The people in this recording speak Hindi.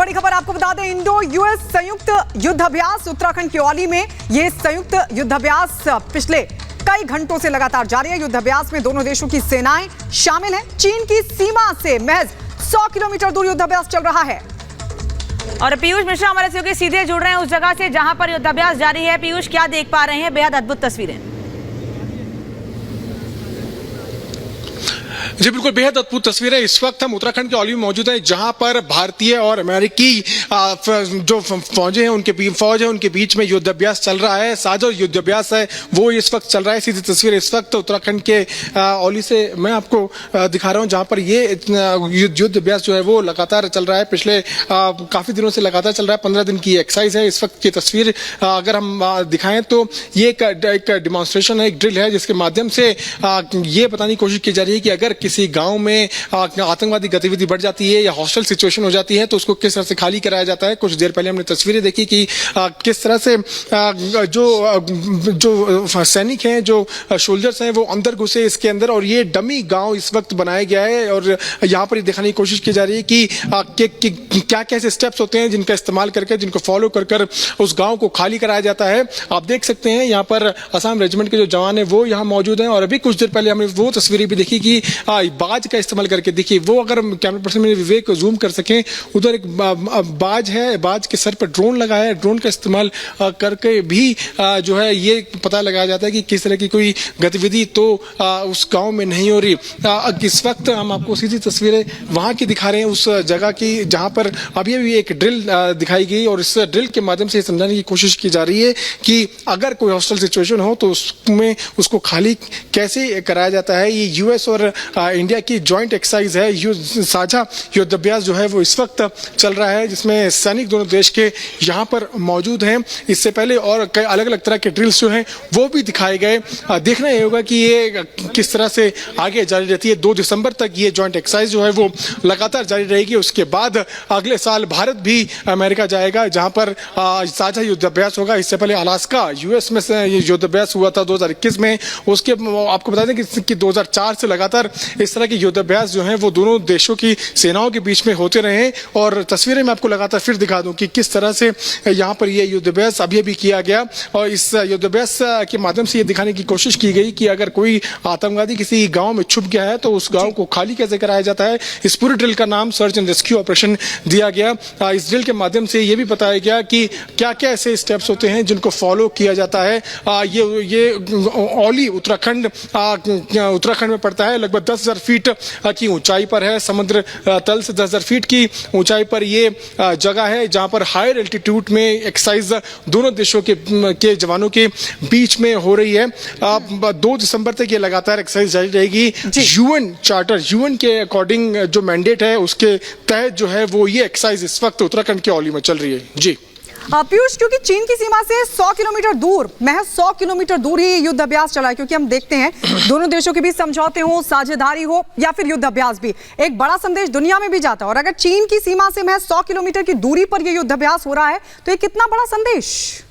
बड़ी खबर आपको बता दें, इंडो यूएस संयुक्त युद्ध अभ्यास उत्तराखंड के औली में ये संयुक्त युद्ध अभ्यास पिछले कई घंटों से लगातार जारी है। युद्ध अभ्यास में दोनों देशों की सेनाएं शामिल हैं। चीन की सीमा से महज 100 किलोमीटर दूर युद्ध अभ्यास चल रहा है। और पीयूष मिश्रा हमारे सहयोगी सीधे जुड़ रहे हैं उस जगह से जहां पर युद्धाभ्यास जारी है। पीयूष, क्या देख पा रहे हैं? बेहद अद्भुत तस्वीरें। जी बिल्कुल, बेहद अद्भुत तस्वीर है। इस वक्त हम उत्तराखंड के औली में मौजूद हैं, जहां पर भारतीय और अमेरिकी जो फौजें हैं उनके बीच में युद्धाभ्यास चल रहा है। साझा युद्धाभ्यास है वो इस वक्त चल रहा है। सीधी तस्वीर इस वक्त उत्तराखंड के औली से मैं आपको दिखा रहा हूं, जहां पर ये युद्ध अभ्यास जो है वो लगातार चल रहा है। पिछले काफी दिनों से लगातार चल रहा है। 15 दिन की एक्सरसाइज है। इस वक्त की तस्वीर अगर हम दिखाएं तो ये एक डिमॉन्स्ट्रेशन है, एक ड्रिल है, जिसके माध्यम से ये बताने की कोशिश की जा रही है कि अगर किसी गांव में आतंकवादी गतिविधि बढ़ जाती है या हॉस्टाइल सिचुएशन हो जाती है तो उसको किस तरह से खाली कराया जाता है। कुछ देर पहले हमने तस्वीरें देखी कि किस तरह से जो सैनिक हैं, जो सोल्जर्स हैं, वो अंदर घुसे इसके अंदर, और ये डमी गांव इस वक्त बनाया गया है। और यहाँ पर दिखाने की कोशिश की जा रही है कि क्या क्या ऐसे स्टेप्स होते हैं जिनका इस्तेमाल करके, जिनको फॉलो कर उस गाँव को खाली कराया जाता है। आप देख सकते हैं यहाँ पर असम रेजिमेंट के जो जवान है वो यहाँ मौजूद हैं। और अभी कुछ देर पहले हमने वो तस्वीरें भी देखी कि बाज का इस्तेमाल करके, देखिए वो अगर कैमरा पर्सन में विवेक जूम कर सकें, उधर एक बाज है, बाज के सर पर ड्रोन लगा है। ड्रोन का इस्तेमाल करके भी जो है ये पता लगाया जाता है कि किस तरह की कोई गतिविधि तो उस गांव में नहीं हो रही। इस वक्त हम आपको सीधी तस्वीरें वहां की दिखा रहे हैं, उस जगह की जहां पर अभी अभी एक ड्रिल दिखाई गई, और इस ड्रिल के माध्यम से समझाने की कोशिश की जा रही है कि अगर कोई हॉस्टाइल सिचुएशन हो तो उसमें उसको खाली कैसे कराया जाता है। ये यूएस और इंडिया की जॉइंट एक्सरसाइज है, साझा युद्धाभ्यास जो है वो इस वक्त चल रहा है, जिसमें सैनिक दोनों देश के यहाँ पर मौजूद हैं। इससे पहले और कई अलग अलग तरह के ड्रिल्स जो हैं वो भी दिखाए गए। देखना ये होगा कि ये किस तरह से आगे जारी रहती है। 2 दिसंबर तक ये जॉइंट एक्सरसाइज जो है वो लगातार जारी रहेगी। उसके बाद अगले साल भारत भी अमेरिका जाएगा, जहाँ पर साझा युद्धाभ्यास होगा। इससे पहले अलास्का यूएस में से ये युद्धाभ्यास हुआ था 2021 में। उसके आपको बता दें कि 2004 से लगातार इस तरह के युद्धाभ्यास जो हैं वो दोनों देशों की सेनाओं के बीच में होते रहे। और तस्वीरें मैं आपको लगातार फिर दिखा दूं कि किस तरह से यहाँ पर ये युद्धाभ्यास अभी अभी किया गया। और इस युद्धाभ्यास के माध्यम से ये दिखाने की कोशिश की गई कि अगर कोई आतंकवादी किसी गांव में छुप गया है तो उस गांव को खाली कैसे कराया जाता है। इस पूरी ड्रिल का नाम सर्च एंड रेस्क्यू ऑपरेशन दिया गया। इस ड्रिल के माध्यम से ये भी बताया गया कि क्या क्या ऐसे स्टेप्स होते हैं जिनको फॉलो किया जाता है। ये औली उत्तराखंड में पड़ता है। लगभग 10,000 फीट की ऊंचाई पर है। समुद्र तल से 10,000 फीट की ऊंचाई पर ये जगह है, जहां पर हायर एल्टीट्यूड में एक्सरसाइज दोनों देशों के जवानों के बीच में हो रही है। 2 दिसंबर तक ये लगातार एक्सरसाइज जारी रहेगी। यूएन चार्टर, यूएन के अकॉर्डिंग जो मैंडेट है उसके तहत जो है वो ये एक्सरसाइज इस वक्त उत्तराखंड के औली में चल रही है। जी पीयूष, क्योंकि चीन की सीमा से 100 किलोमीटर दूर, महज 100 किलोमीटर दूर ही युद्ध अभ्यास चला है, क्योंकि हम देखते हैं दोनों देशों के बीच समझौते हो, साझेदारी हो या फिर युद्ध अभ्यास भी, एक बड़ा संदेश दुनिया में भी जाता है। और अगर चीन की सीमा से महज 100 किलोमीटर की दूरी पर यह युद्ध अभ्यास हो रहा है तो ये कितना बड़ा संदेश।